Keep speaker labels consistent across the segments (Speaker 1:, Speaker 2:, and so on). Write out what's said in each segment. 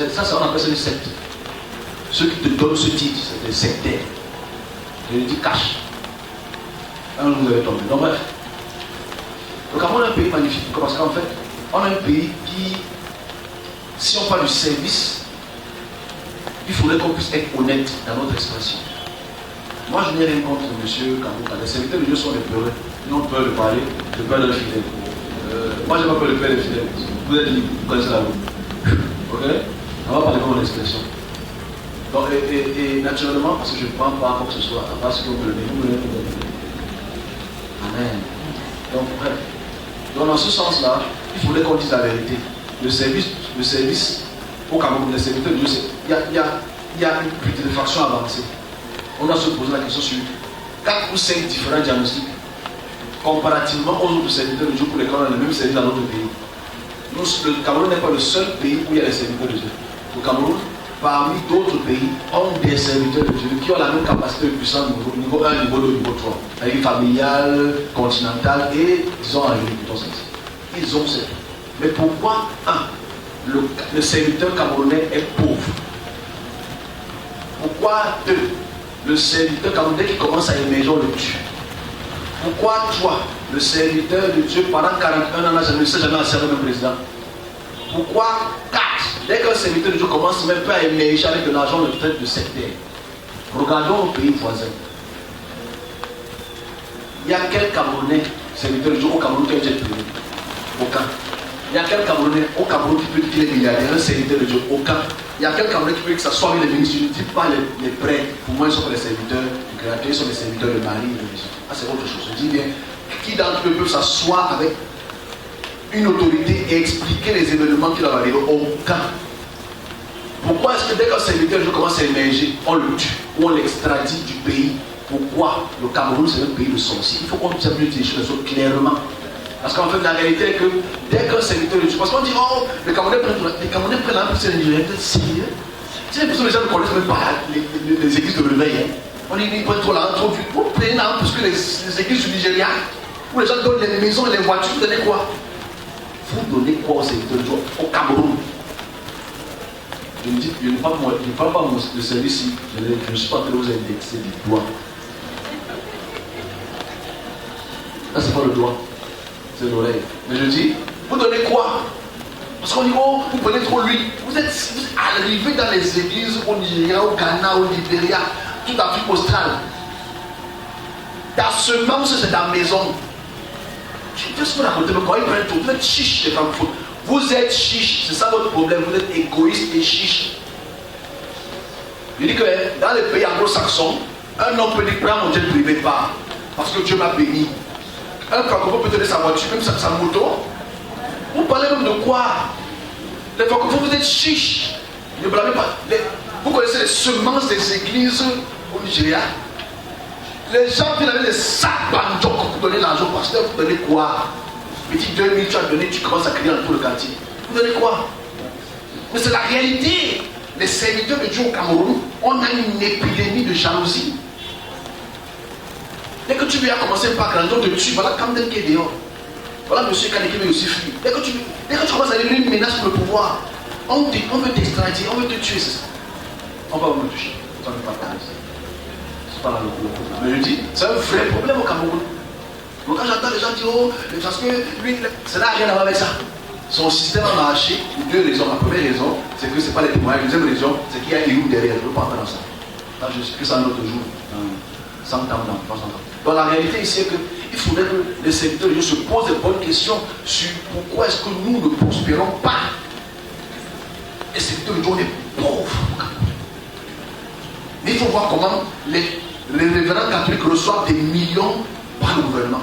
Speaker 1: Ça, on appelle ça une secte. Ceux qui te donnent ce titre, c'est des sectaires. Je le dis cash. Un jour, vous avez tombé. Donc, bref. Le Cameroun est un pays magnifique. Parce qu'en fait, on a un pays qui, si on parle du service, il faudrait qu'on puisse être honnête dans notre expression. Moi, je n'ai rien contre M. Kambouka. Les serviteurs de Dieu sont des peureux. Ils ont peur de parler, de peur de le fidèle. Moi, je n'ai pas peur de faire les fidèles. Vous êtes libre, vous connaissez la route. Ok? On va parler de mon expression. Donc, et naturellement, parce que je ne prends pas quoi que ce soit, parce que vous me le dites. Amen. Donc, bref. Donc, dans ce sens-là, il faudrait qu'on dise la vérité. Le service au Cameroun, les serviteurs de Dieu, il y a une putréfaction avancée. On doit se poser la question sur 4 ou 5 différents diagnostics comparativement aux autres serviteurs de Dieu pour lesquels on a le même service dans notre pays. Nous, le Cameroun n'est pas le seul pays où il y a des serviteurs de Dieu. Le Cameroun, parmi d'autres pays, ont des serviteurs de Dieu qui ont la même capacité de puissance niveau 1, niveau 2, niveau 3. Avec familiale, continentale et, disons, en agriculture. Ils ont ça. Mais pourquoi, le serviteur camerounais est pauvre? Pourquoi, le serviteur camerounais qui commence à émerger, on le tue? Pourquoi toi, le serviteur de Dieu, pendant 41 ans, je ne sais jamais à servir le président? Pourquoi 4? Dès qu'un serviteur de Dieu commence même pas à émerger avec de l'argent, le traite de sectaire. Regardons nos pays voisins. Il y a quel Camerounais, serviteur de Dieu au Cameroun qui a été privé? Aucun. Il y a quel Camerounais au Cameroun qui peut dire qu'il est milliardaire, un serviteur de Dieu? Aucun. Il y a quel Camerounais qui peut dire que ça soit avec les ministres? Je ne dis pas les prêts. Pour moi, ils sont pas les serviteurs du Créateur, ils sont les serviteurs de Marie. Ah, c'est autre chose. Je dis bien, qui d'entre eux peut s'asseoir avec une autorité et expliquer les événements qui doivent arriver? Aucun. Pourquoi est-ce que dès qu'un serviteur de Dieu commence à émerger, on le tue ou on l'extradite du pays? Pourquoi? Le Cameroun, c'est un pays de sorciers. Il faut qu'on puisse dire les choses clairement. Parce qu'en fait, la réalité est que dès qu'un serviteur de Dieu, parce qu'on dit, oh, les Camerounais prennent la plus sérieux. C'est l'impression que les gens ne connaissent même pas les églises de réveil. Hein. On dit, ils prennent trop là, trop vite. Vous prenez là, parce que les églises du Nigeria, où les gens donnent les maisons, les voitures, vous donnez quoi? Vous donnez quoi aux serviteurs de Dieu au Cameroun? Je ne parle pas de service ici. Je ne suis pas en train de vous indexer du doigt. Là, c'est pas le doigt. C'est l'oreille. Mais je dis, vous donnez quoi? Parce qu'on dit, oh, vous prenez trop l'huile. Vous êtes arrivé dans les églises au Nigeria, au Ghana, au Libéria, toute l'Afrique australe. Ta semence, c'est ta maison. Qu'est-ce que vous racontez? Mais quand ils prennent tout, vous êtes chiche, les femmes. Vous êtes chiche, c'est ça votre problème. Vous êtes égoïste et chiche. Je dis que dans les pays anglo-saxons, un homme peut dire, prends mon jet privé, pas. Parce que Dieu m'a béni. Un francophone peut donner sa voiture, même sa moto. Vous parlez même de quoi? Les francophones, vous êtes chiches. Ne blâmez pas. Vous connaissez les semences des églises au Nigeria? Les gens viennent avec des sacs banjok pour donner l'argent. Parce que vous donnez quoi? Petit 2000, tu as donné, tu commences à crier dans tout le quartier. Vous donnez quoi? Mais c'est la réalité. Les serviteurs de Dieu au Cameroun, on a une épidémie de jalousie. Dès que tu viens commencer par grandir, on te tue. Voilà Camden qui est dehors. Voilà monsieur Kaneki mais aussi fui. Dès que tu commences à devenir une menace pour le pouvoir, on veut t'extrader, on veut te tuer. On va vous le toucher. Ça ne veut pas parler. C'est pas là le coup. Mais je dis, c'est un vrai problème au Cameroun. Donc quand j'entends les gens dire, oh, parce que lui, ça n'a rien à voir avec ça. Son système a marché pour 2 raisons. La première raison, c'est que ce n'est pas les témoignages. La deuxième raison, c'est qu'il y a Éou derrière. Je ne veux pas entrer dans ça. Là, je explique ça un autre jour. 100 ans, 300 ans. Donc la réalité ici est qu'il faudrait que les serviteurs de Dieu se posent des bonnes questions sur pourquoi est-ce que nous ne prospérons pas. Les serviteurs de Dieu, on est pauvres. Mais il faut voir comment les révérends catholiques reçoivent des millions par le gouvernement.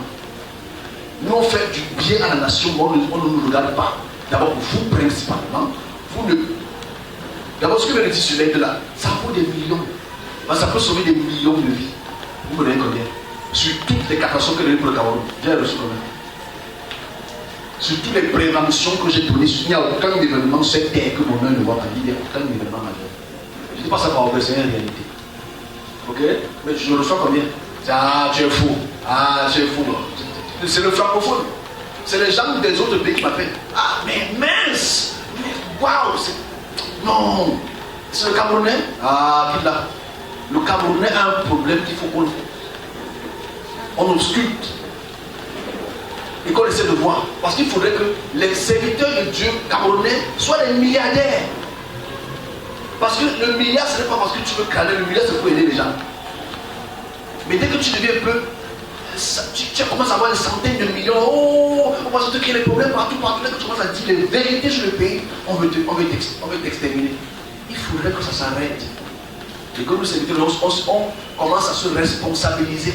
Speaker 1: Nous on fait du bien à la nation, mais on ne nous regarde pas. D'abord pour vous principalement, vous ne... D'abord ce que vous dit sur l'aide là, ça vaut des millions. Ça peut sauver des millions de vies. Vous me donnez combien? Sur toutes les catastrophes que j'ai données pour le Cameroun, j'ai reçu combien? Sur toutes les préventions que j'ai données, il n'y a aucun événement sur cette terre que mon œil ne voit pas. Il n'y a aucun événement majeur. Je ne dis pas ça par c'est une réalité. Ok? Mais je reçois combien? Ah, tu es fou. Ah, tu es fou. C'est le francophone. C'est les gens des autres pays qui m'appellent. Ah, mais mince! Mais waouh! Non. C'est le Camerounais. Ah, qui là. Le Camerounais a un problème qu'il faut qu'on ausculte. Et qu'on essaie de voir. Parce qu'il faudrait que les serviteurs de Dieu camerounais soient des milliardaires. Parce que le milliard, ce n'est pas parce que tu veux caler, le milliard, c'est pour aider les gens. Mais dès que tu deviens un peu, tu commences à avoir des centaines de millions. Oh, on va se créer les problèmes partout. Dès que tu commences à dire les vérités sur le pays, on veut t'exterminer. Il faudrait que ça s'arrête. Et que nous, serviteurs, on commence à se responsabiliser.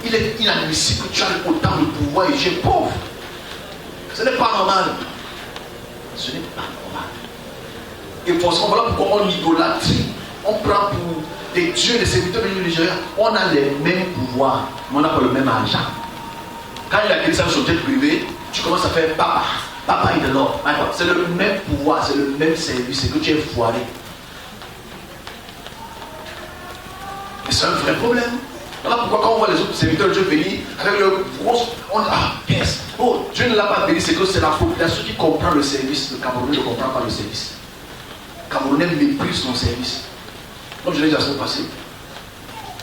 Speaker 1: Il est inadmissible que tu aies autant de pouvoir et tu es pauvre. Ce n'est pas normal. Ce n'est pas normal. Et forcément, voilà pourquoi on idolâtrie. On prend pour des dieux, des serviteurs du Nigeria. On a les mêmes pouvoirs, mais on n'a pas le même argent. Quand il a quelqu'un sur le jet privé, tu commences à faire papa. Papa est de l'or. C'est le même pouvoir, c'est le même service, c'est que tu es foiré. Et c'est un vrai problème. Voilà pourquoi quand on voit les autres serviteurs de Dieu venir avec leur grosse, on dit ah yes, oh Dieu ne l'a pas béni, c'est que c'est la population qui comprend le service. Le Camerounais ne comprend pas le service. Le Camerounais méprise son service. Comme je l'ai dit la semaine passée.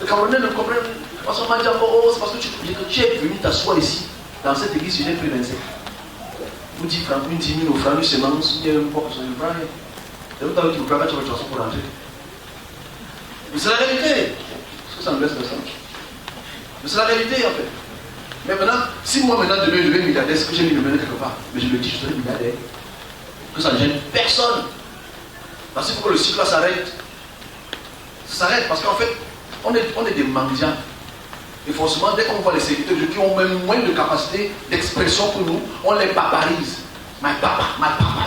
Speaker 1: Le Camerounais ne comprend pas. Parce qu'on m'a dit oh c'est parce que tu es venu t'asseoir ici dans cette église, je n'ai pris 25. Vous dites francs, une 10 000 francs, une semence, il y a un peu sur le franc. Et vous t'avez dit vous prenez, tu vas te pour rentrer. Mais c'est la réalité. Parce que ça me laisse personne. Mais c'est la réalité en fait. Mais maintenant, si moi maintenant demain je deviens milliardaire, c'est que j'ai mis le mener quelque part. Mais je me dis, je serai milliardaire. Que ça ne gêne personne. Parce qu'il faut que le cycle là s'arrête. Ça s'arrête parce qu'en fait, on est des mendiants. Et forcément, dès qu'on voit les serviteurs de Dieu qui ont même moins de capacité d'expression que nous, on les barbarise. My papa,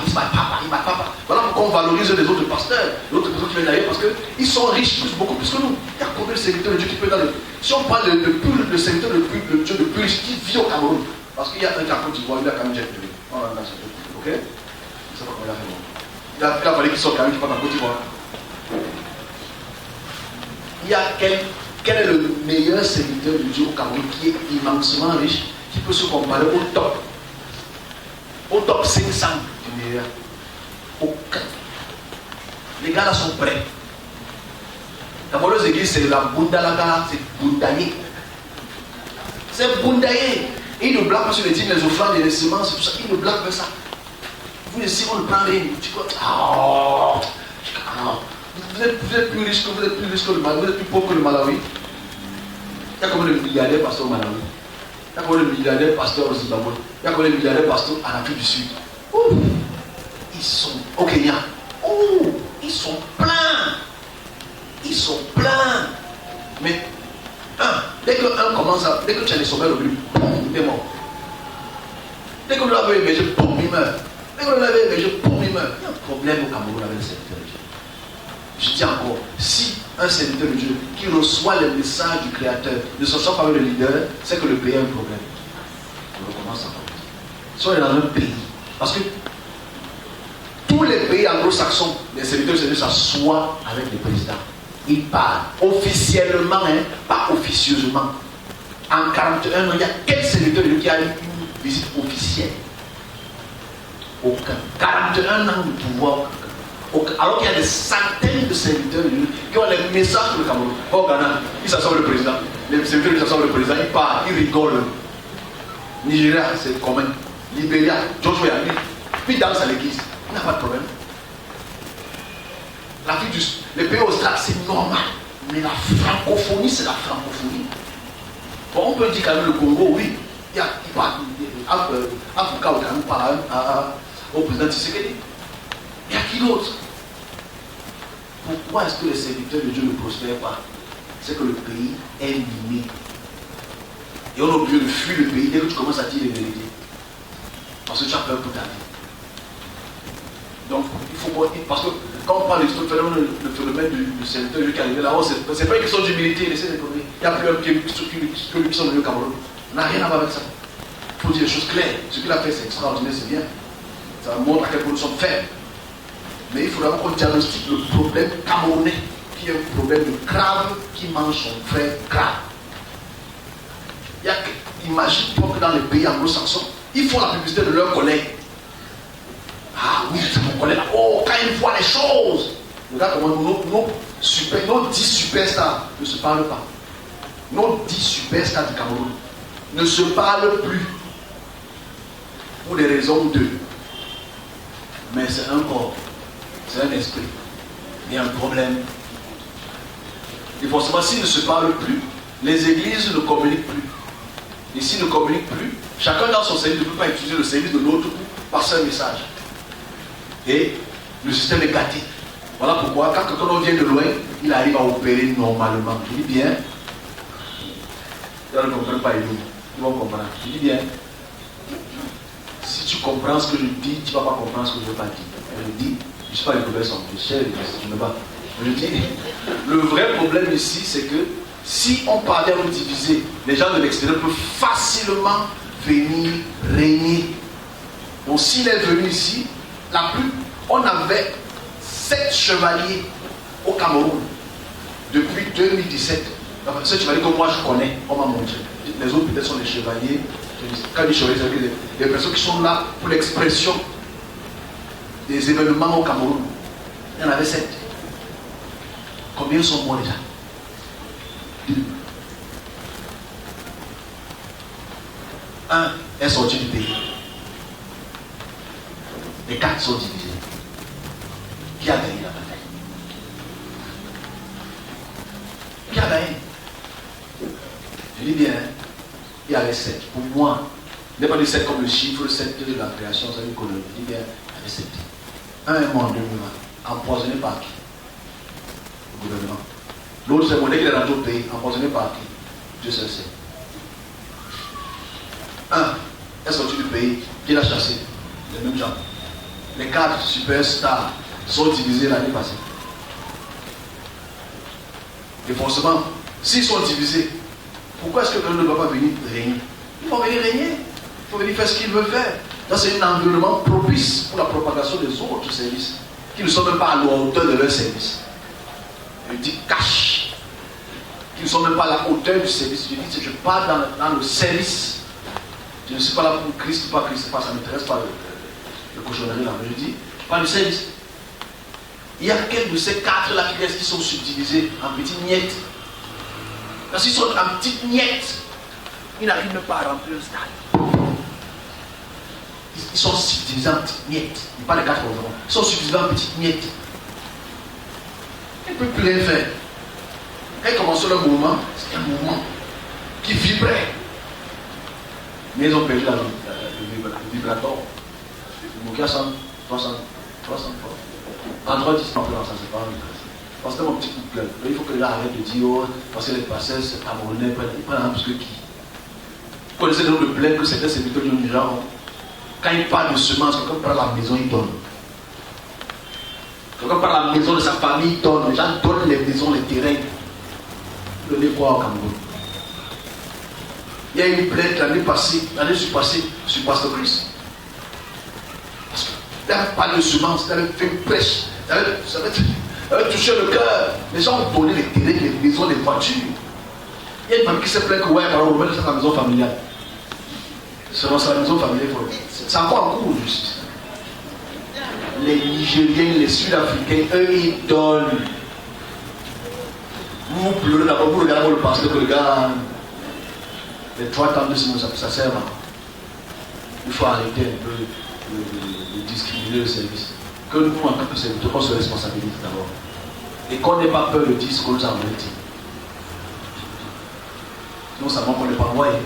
Speaker 1: is my papa. Voilà pourquoi on valorise les autres pasteurs, les autres personnes qui viennent d'ailleurs, parce qu'ils sont riches, beaucoup plus que nous. Il y a combien de serviteurs de Dieu qui peut dans le. Si on parle le serviteur de Dieu le plus riche qui vit au Cameroun, parce qu'il y a un Cameroun qui voit, il a quand même déjà été. Ok? Je ne sais pas comment il a fait. Il a fallu qu'il sorte quand même, qui part en Côte d'Ivoire. Il y a quel est le meilleur serviteur de Dieu au Cameroun qui est immensement riche, qui peut se comparer au top? Au top 500 du meilleur. Aucun. Les gars là sont prêts. La voleuse église, c'est la Bundalaga, c'est Bundaye. C'est Bundaye. Et il ne blague pas sur les dîmes, les offrandes et les semences, tout ça. Il ne blague pas ça. Vous ici, on ne prend rien. Tu vois, vous êtes plus riche que le Malawi, vous êtes plus pauvre que le Malawi. Il y a combien de milliardaires pasteurs au Malawi? Il y a combien de milliardaires pasteurs au Zimbabwe? Il y a combien de milliardaires pasteurs en Afrique du Sud? Ils sont au Kenya. Ils sont pleins. Ils sont pleins. Mais dès que dès que tu as les sommets revenus, il est mort. Dès que vous l'avez émergé, il meurt. Dès que vous l'avez émergé, il meurt. Il y a un problème au Cameroun avec les serviteurs de Dieu. Je dis encore, si un serviteur de Dieu qui reçoit les messages du Créateur ne se sent pas avec le leader, c'est que le pays a un problème. On recommence à parler. Si on est dans un pays, parce que tous les pays anglo-saxons, les serviteurs de Dieu s'assoient avec les présidents. Ils parlent officiellement, pas officieusement. En 41 ans, il y a quel serviteur de Dieu qui a eu une visite officielle? Aucun. 41 ans de pouvoir. Alors qu'il y a des centaines de serviteurs de Dieu qui ont les messages pour le Cameroun. Au Ghana, ils s'assoient avec le président. Les serviteurs de Dieu s'assoient avec le président, ils parlent, ils rigolent. Nigeria, c'est commun. Libéria, Joshua, puis ils dansent à l'église. Il n'y a pas de problème. L'Afrique du Sud, les pays australes, c'est normal. Mais la francophonie, c'est la francophonie. Bon, on peut dire quand même le Congo, oui. Il parle Africa au Cameroun parle au président Tshisekedi. Il y a qui d'autre? Pourquoi est-ce que les serviteurs de Dieu ne prospèrent pas? C'est que le pays est miné. Et on est obligé de fuir le pays dès que tu commences à dire les vérités. Parce que tu as peur pour ta vie. Donc, il faut pas. Parce que quand on parle de ce phénomène, le phénomène du serviteur de Dieu qui est arrivé là-haut, c'est pas une question d'humilité, laissez les conneries. Il y a plus un qui sont venus au Cameroun. On n'a rien à voir avec ça. Il faut dire des choses claires. Ce qu'il a fait, c'est extraordinaire, c'est bien. Ça montre à quel point nous sommes faibles. Mais il faudra qu'on diagnostique le problème camerounais, qui est un problème grave qui mange son frère grave. Imagine-toi que dans les pays anglo-saxons, ils font la publicité de leurs collègues. Ah oui, nous avons vous connaissez, oh, quand ils voient les choses. Regarde comment nos 10 superstars ne se parlent pas. Nos 10 superstars du Cameroun ne se parlent plus. Pour des raisons d'eux. Mais c'est un corps, c'est un esprit. Il y a un problème. Et forcément, s'ils ne se parlent plus, les églises ne communiquent plus. Et s'ils ne communiquent plus, chacun dans son service ne peut pas utiliser le service de l'autre pour passer un message. Et le système est gâté. Voilà pourquoi, quand quelqu'un vient de loin, il arrive à opérer normalement. Je dis bien, ils ne comprennent pas, ils vont comprendre. Je dis bien, si tu comprends ce que je dis, tu ne vas pas comprendre ce que je ne veux pas dire. Je dis, je ne suis pas le professeur, je ne veux pas. Je dis, le vrai problème ici, c'est que si on parvient à nous diviser, les gens de l'extérieur peuvent facilement venir régner. Donc s'il est venu ici, on avait 7 chevaliers au Cameroun depuis 2017. Enfin, 7 chevaliers que moi je connais, on m'a montré. Les autres peut-être sont des chevaliers. Quand les chevaliers, c'est des personnes qui sont là pour l'expression des événements au Cameroun. Il y en avait 7. Combien sont morts déjà? 2. Un est sorti du pays. Les 4 sont divisés. Qui a gagné la bataille? Qui a gagné? Je dis bien, il y avait 7. Pour moi, il n'est pas dit 7 comme le chiffre, 7 de la création, c'est une colonie. Je dis bien, il y avait 7. Un est mort en 2020, empoisonné par qui? Le gouvernement. L'autre, c'est monnaie qu'il est dans d'autres pays, empoisonné par qui? Dieu seul sait. Un est sorti du pays, qui l'a chassé? Les mêmes gens. Les 4 superstars sont divisés l'année passée. Et forcément, s'ils sont divisés, pourquoi est-ce que quelqu'un ne va pas venir régner? Ils vont venir régner. Il faut venir faire ce qu'ils veulent faire. Là, c'est un environnement propice pour la propagation des autres services qui ne sont même pas à la hauteur de leur service. Je dis cash. Qui ne sont même pas à la hauteur du service. Je dis, je parle dans le service. Je ne suis pas là pour Christ ou pas Christ. Ça ne m'intéresse pas le cochonnerie là. Mais je dis, je parle du service. Il y a quelques de ces 4 là qui sont subdivisés en petites miettes. Parce qu'ils sont en petites miettes, ils n'arrivent même pas à remplir le stade. Ils sont subdivisés en petites miettes. Pas les 4 autres. Ils sont subdivisés en petites miettes. Ils ne peuvent plus rien faire. Quand ils commencent le mouvement, c'est un mouvement qui vibrait. Mais ils ont perdu le vibratoire. Le bouquet à 100, 300, 300 fois. En 3 10 ans, ça c'est pas un parce que mon petit coup de gueule. Il faut que les gens arrêtent de dire oh, parce que les pasteurs camerounais prennent un plus que qui. Vous connaissez le nom de plainte que certains serviteurs du genre, quand ils parlent de semences, quelqu'un prend la maison, il donne. Quelqu'un prend la maison de sa famille, il donne. Les gens donnent les maisons, les terrains. Le nez quoi au Cameroun. Il y a une plainte l'année surpassée sur Pasteur Christ. Parce qu'il avait parlé de semences, il avait fait une prêche, ça avait touché le cœur. Les gens ont donné les terrains, les maisons, les voitures. Il y a une famille qui s'est plaint que ouais, alors on va mettre ça dans la maison familiale. C'est dans la maison familiale, c'est encore en cours de justice. Les Nigériens, les Sud-Africains, eux, ils donnent. Vous pleurez d'abord, vous regardez le pasteur que le gars, les 3 temps de Simon, ça sert. Il faut arrêter un peu de discriminer le service. Que nous, en tant que serviteurs, qu'on se responsabilise d'abord. Et qu'on n'ait pas peur de dire ce qu'on nous a dit. Sinon, ça manque qu'on n'est pas envoyé.